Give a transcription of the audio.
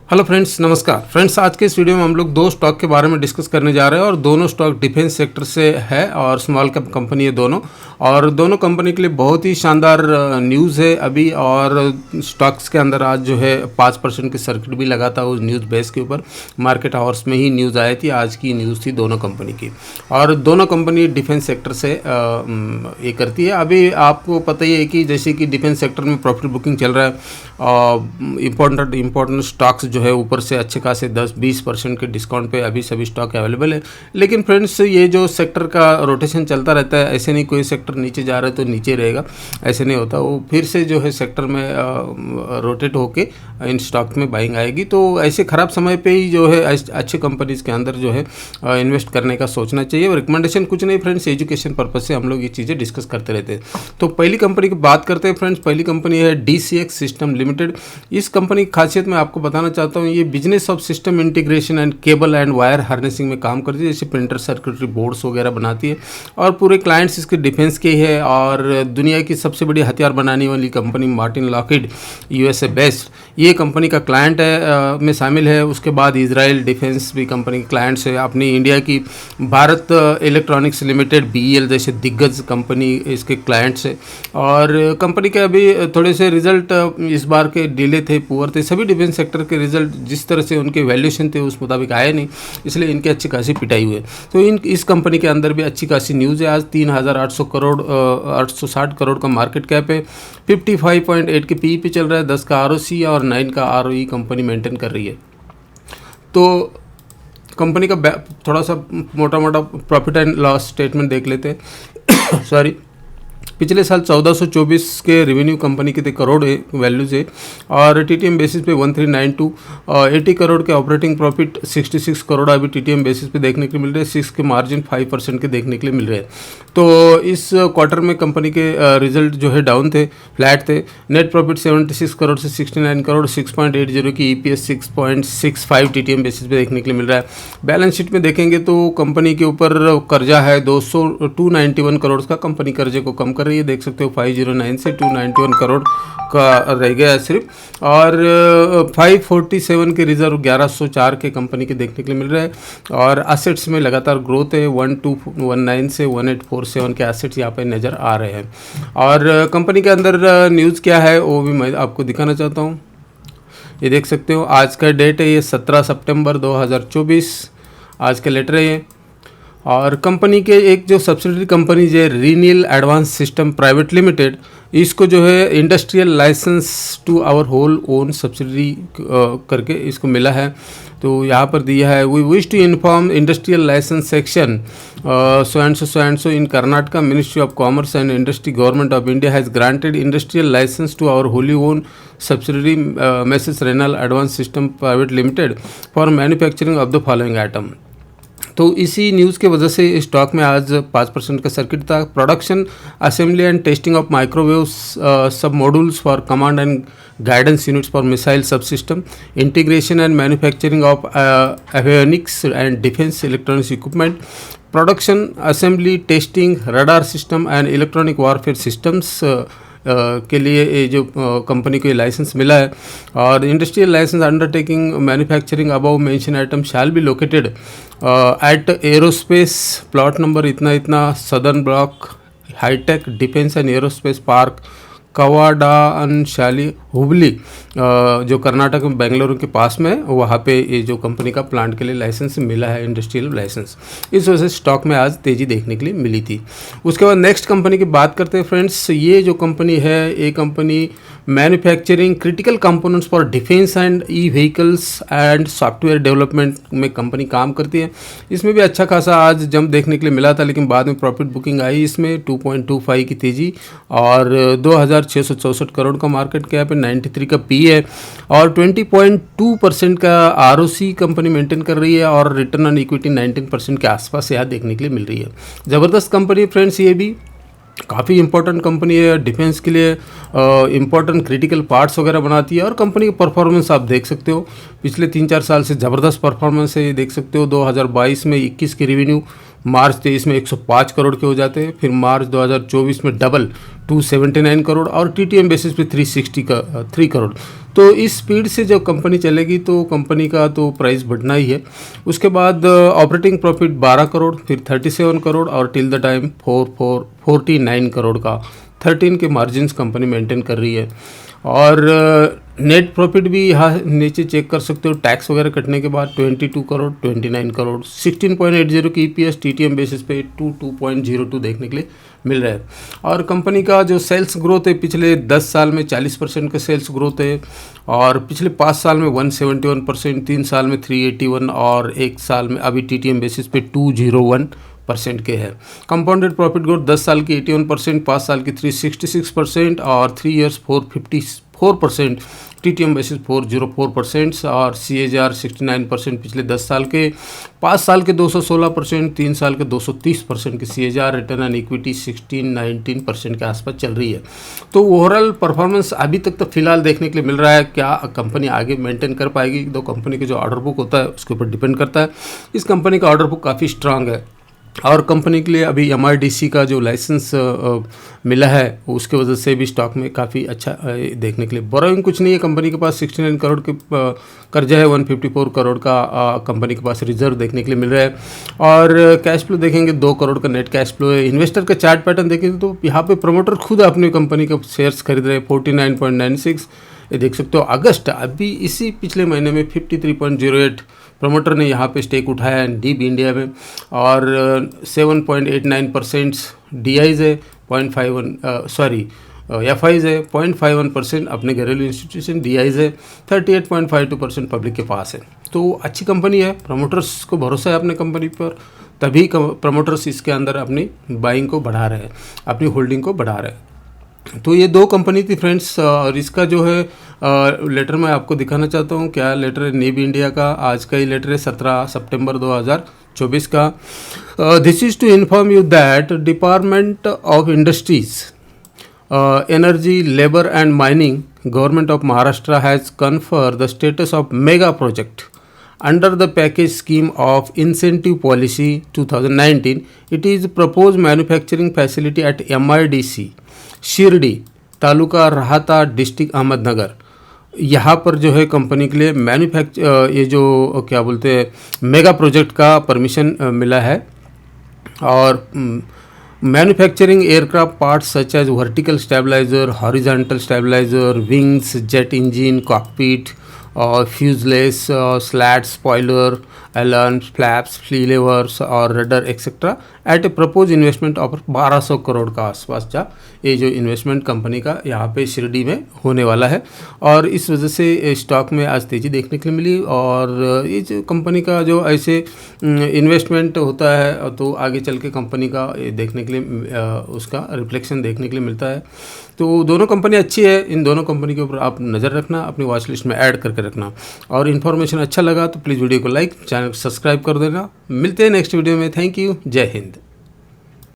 Hello friends, नमस्कार friends. आज के इस वीडियो में हम लोग दो स्टॉक के बारे में डिस्कस करने जा रहे हैं और दोनों स्टॉक डिफेंस सेक्टर से है और स्मॉल कैप कंपनी है दोनों। और दोनों कंपनी के लिए बहुत ही शानदार न्यूज़ है अभी। और स्टॉक्स के अंदर आज जो है 5% की सर्किट भी लगा था उस न्यूज़ बेस के ऊपर। मार्केट आवर्स में ही न्यूज़ आई थी, आज की न्यूज़ थी दोनों कंपनी की। और दोनों कंपनी डिफेंस सेक्टर से ये करती है। अभी आपको पता ही है कि जैसे कि डिफेंस सेक्टर में प्रॉफिट बुकिंग चल रहा है, इम्पोर्टेंट स्टॉक्स जो है ऊपर से अच्छे खासे 10-20% के डिस्काउंट पे अभी सभी स्टॉक अवेलेबल है। लेकिन फ्रेंड्स, ये जो सेक्टर का रोटेशन चलता रहता है, ऐसे नहीं कोई सेक्टर नीचे जा रहा है तो नीचे रहेगा, ऐसे नहीं होता। वो फिर से जो है सेक्टर में रोटेट होके इन स्टॉक में बाइंग आएगी। तो ऐसे ख़राब समय पे ही जो है अच्छे कंपनीज़ के अंदर जो है इन्वेस्ट करने का सोचना चाहिए। और रिकमेंडेशन कुछ नहीं फ्रेंड्स, एजुकेशन पर्पज़ से हम लोग ये चीज़ें डिस्कस करते रहते हैं। तो पहली कंपनी की बात करते हैं फ्रेंड्स। पहली कंपनी है DCX सिस्टम लिमिटेड। इस कंपनी की खासियत मैं आपको बताना चाहता हूँ, ये business of system integration and cable and wire harnessing में काम करती है। जैसे प्रिंटर सर्किटरी बोर्ड्स वगैरह बनाती है और पूरे क्लाइंट्स इसके डिफेंस के है। और दुनिया की सबसे बड़ी हथियार बनाने वाली company Martin Lockheed USA based ये कंपनी का क्लाइंट है में शामिल है। उसके बाद इजराइल डिफेंस भी कंपनी के क्लाइंट्स है। अपनी इंडिया की भारत इलेक्ट्रॉनिक्स लिमिटेड BEL जैसे दिग्गज कंपनी इसके क्लाइंट्स है। और कंपनी के अभी थोड़े से रिजल्ट इस बार के डिले थे, पुअर थे। सभी डिफेंस सेक्टर के रिजल्ट जिस तरह से उनके वैल्यूएशन थे उस मुताबिक आए नहीं, इसलिए इनकी अच्छी खासी पिटाई हुई है। तो इस कंपनी के अंदर भी अच्छी खासी न्यूज़ है। आज 3,800 करोड़ 860 करोड़ का मार्केट कैप है। 55.8 के PE पे चल रहा है, 10 का ROC और 9 का ROE कंपनी मेंटेन कर रही है। तो कंपनी का थोड़ा सा मोटा प्रॉफिट एंड लॉस स्टेटमेंट देख लेते हैं। सॉरी, पिछले साल 1424 के रेवेन्यू कंपनी के थे, करोड़ वैल्यूज है। और TTM बेसिस पे 1392, 80 करोड़ के ऑपरेटिंग प्रॉफिट, 66 करोड़ अभी TTM बेसिस पे देखने के लिए मिल रहे हैं। 6 के मार्जिन 5% के देखने के लिए मिल रहे हैं। तो इस क्वार्टर में कंपनी के रिजल्ट जो है डाउन थे, फ्लैट थे। नेट प्रॉफिट 76 करोड़ से 69 करोड़, 6.80 की EPS, 6.65 TTM बेसिस पे देखने के लिए मिल रहा है। बैलेंस शीट में देखेंगे तो कंपनी के ऊपर कर्जा है 291 करोड़ का। कंपनी कर्जे को कम कर रही है, देख सकते हो 509 से 291 करोड़ का रह गया है सिर्फ। और 547 के रिजर्व 1104 के कंपनी के देखने के लिए मिल रहा है। और एसेट्स में लगातार ग्रोथ है, 1219 से 1847 के एसेट्स यहाँ पे नज़र आ रहे हैं। और कंपनी के अंदर न्यूज़ क्या है वो भी मैं आपको दिखाना चाहता हूँ। ये देख सकते हो, आज का डेट है ये 17 सितंबर 2024, आज का लेटर है ये। और कंपनी के एक जो सब्सिडरी कंपनी है renal advance system private limited, इसको जो है industrial licence to our whole own subsidiary करके इसको मिला है। तो यहाँ पर दिया है, we wish to inform industrial licence section so and so in Karnataka ministry of commerce and industry government of India has granted industrial licence to our wholly own subsidiary messrs renal advance system private limited for manufacturing of the following item. तो इसी news के वजह से stock में आज 5% का circuit था। Production, assembly and testing of microwave sub modules for command and guidance units for missile sub system, integration and manufacturing of avionics and defence electronics equipment, production, assembly, testing, radar system and electronic warfare systems के लिए ये जो company को ये licence मिला है। और industrial licence undertaking manufacturing above mention item shall be located at aerospace plot number इतना southern block hitech defence and aerospace park कवाडानशाली हुबली, जो कर्नाटक में बेंगलुरु के पास में है, वहाँ पे ये जो कंपनी का प्लांट के लिए लाइसेंस मिला है, इंडस्ट्रियल लाइसेंस। इस वजह से स्टॉक में आज तेज़ी देखने के लिए मिली थी। उसके बाद नेक्स्ट कंपनी की बात करते हैं फ्रेंड्स। ये जो कंपनी है, ये company manufacturing critical components for defence and vehicles and software development में कंपनी काम करती है। इसमें भी अच्छा खासा आज जंप देखने के लिए मिला था, लेकिन बाद में प्रॉफिट बुकिंग आई इसमें 2.25 की तेज़ी और 2,664 करोड़ का मार्केट कैप है, 93 का PE है और 20.2% का ROC कंपनी मेंटेन कर रही है और रिटर्न ऑन इक्विटी 19% के आसपास यहाँ देखने के लिए मिल रही है। ज़बरदस्त कंपनी फ्रेंड्स, ये भी काफ़ी इंपॉर्टेंट कंपनी है डिफेंस के लिए, इंपॉर्टेंट क्रिटिकल पार्ट्स वगैरह बनाती है। और कंपनी की परफॉर्मेंस आप देख सकते हो, पिछले 3-4 साल से ज़बरदस्त परफॉर्मेंस है, ये देख सकते हो। 2022 में 21 के रेवेन्यू मार्च 23 में 105 करोड़ के हो जाते हैं, फिर मार्च 2024 में डबल 279 करोड़ और TTM बेसिस पे 360 का 3 करोड़। तो इस स्पीड से जब कंपनी चलेगी तो कंपनी का तो प्राइस बढ़ना ही है। उसके बाद ऑपरेटिंग प्रॉफिट 12 करोड़, फिर 37 करोड़ और टिल द टाइम 49 करोड़ का 13 के मार्जिन्स कंपनी मेंटेन कर रही है। और नेट प्रॉफिट भी यहाँ नीचे चेक कर सकते हो, टैक्स वगैरह कटने के बाद 22 करोड़, 29 करोड़, 16.80 की EPS TTM बेसिस पे 2.02 देखने के लिए मिल रहा है। और कंपनी का जो सेल्स ग्रोथ है पिछले 10 साल में 40% का सेल्स ग्रोथ है, और पिछले 5 साल में 171%, 3 साल में 381 और 1 साल में अभी TTM बेसिस पे 201% के है। कंपाउंडेड प्रॉफिट ग्रोथ 10 साल की 81%, 5 साल की 366% और 3 इयर्स 454%, TTM बेसिस 404% और CAGR 69% पिछले 10 साल के, 5 साल के 216%, 3 साल के 230% की CAGR, रिटर्न ऑन इक्विटी 16-19% के आसपास चल रही है। तो ओवरऑल परफॉर्मेंस अभी तक तो फिलहाल देखने के लिए मिल रहा है। क्या कंपनी आगे मेंटेन कर पाएगी, तो कंपनी के जो ऑर्डर बुक होता है उसके ऊपर डिपेंड करता है। इस कंपनी का ऑर्डर बुक काफ़ी स्ट्रांग है और कंपनी के लिए अभी MIDC का जो लाइसेंस मिला है उसके वजह से भी स्टॉक में काफ़ी अच्छा देखने के लिए। बोरोइंग कुछ नहीं है, कंपनी के पास 69 करोड़ के कर्जा है, 154 करोड़ का कंपनी के पास रिजर्व देखने के लिए मिल रहा है। और कैश फ्लो देखेंगे 2 करोड़ का नेट कैश फ्लो है। इन्वेस्टर का चार्ट पैटर्न देखेंगे तो यहाँ पे प्रमोटर खुद अपनी कंपनी के शेयर्स खरीद रहे हैं 49.96, ये देख सकते हो। अगस्त अभी इसी पिछले महीने में 53.08 प्रमोटर ने यहाँ पे स्टेक उठाया है डीप इंडिया में, और 7.89% DIs है, 0.51 FIs है, 0.51% अपने घरेलू इंस्टीट्यूशन, DIs है, 38.52% पब्लिक के पास है। तो अच्छी कंपनी है, प्रमोटर्स को भरोसा है अपने कंपनी पर, तभी प्रमोटर्स इसके अंदर अपनी बाइंग को बढ़ा रहे हैं, अपनी होल्डिंग को बढ़ा रहे हैं। तो ये 2 कंपनी थी फ्रेंड्स, और इसका जो है लेटर मैं आपको दिखाना चाहता हूँ। क्या लेटर है नेब इंडिया का, आज का ही लेटर है 17 सितंबर 2024 का। This is to inform you that department of industries, energy, labour and mining, government of Maharashtra has conferred the status of mega project under the package scheme of incentive policy 2019. It is proposed manufacturing facility at MIDC Shirdi, taluka राहता, district Ahmednagar. यहाँ पर जो है company के लिए ये जो क्या बोलते हैं मेगा प्रोजेक्ट का परमिशन मिला है। और manufacturing aircraft parts such as vertical stabiliser, horizontal stabiliser, wings, jet engine, cockpit और fuselage, slat, spoiler, ailerons, flaps, फ्लीलेवर्स और rudder etcetera at a propose investment of 1200 crore का आसपास का ये जो इन्वेस्टमेंट कंपनी का यहाँ पे शिरडी में होने वाला है। और इस वजह से स्टॉक में आज तेज़ी देखने के लिए मिली। और ये जो कंपनी का जो ऐसे इन्वेस्टमेंट होता है तो आगे चल के कंपनी का देखने के लिए उसका रिफ्लेक्शन देखने के लिए मिलता है। तो दोनों कंपनी अच्छी है, इन दोनों कंपनी के ऊपर आप नज़र रखना, अपनी वॉच लिस्ट में ऐड करके रखना। और इन्फॉर्मेशन अच्छा लगा तो प्लीज़ वीडियो को लाइक, चैनल को सब्सक्राइब कर देना। मिलते हैं नेक्स्ट वीडियो में। थैंक यू, जय हिंद।